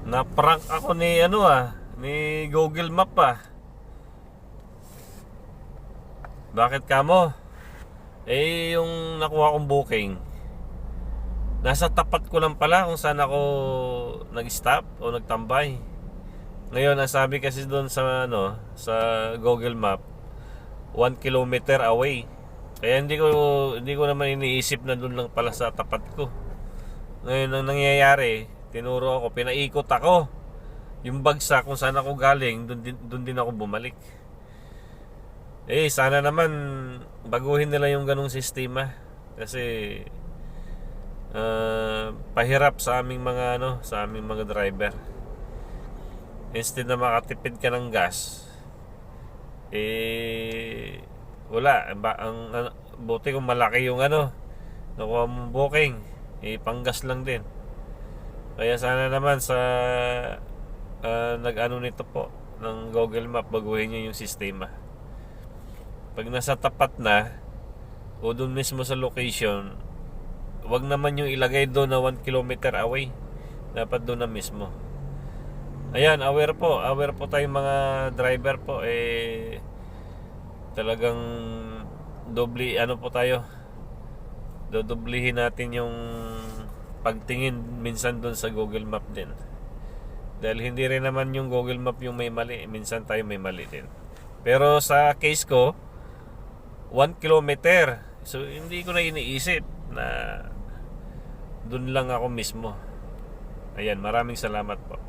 Na-prank ako ni ni Google Map Bakit kamo? Yung nakuha kong booking, nasa tapat ko lang pala kung saan ako nag-stop o nagtambay. Ngayon, ang sabi kasi doon sa Google Map, 1 kilometer away. Kaya hindi ko naman iniisip na doon lang pala sa tapat ko. Ngayon, ang nangyayari, tinuro ako, pinaikot ako. Yung bagsak kung saan ako galing, doon din ako bumalik. Sana naman baguhin nila yung ganung sistema. Kasi pahirap sa aming mga driver. Instead na makatipid ka ng gas, wala buti kung malaki yung nakuha mong booking, panggas lang din. Kaya sana naman sa nito po ng Google Map, baguhin niyo yung sistema. Pag nasa tapat na o doon mismo sa location, wag naman yung ilagay doon na 1 kilometer away. Dapat doon na mismo. Ayan, aware po tayong mga driver po. Talagang po tayo. Dodoblihin natin yung pagtingin minsan doon sa Google Map din. Dahil hindi rin naman yung Google Map yung may mali, minsan tayo may mali din. Pero sa case ko, 1 kilometer. So hindi ko na iniisip na doon lang ako mismo. Ayan, maraming salamat po.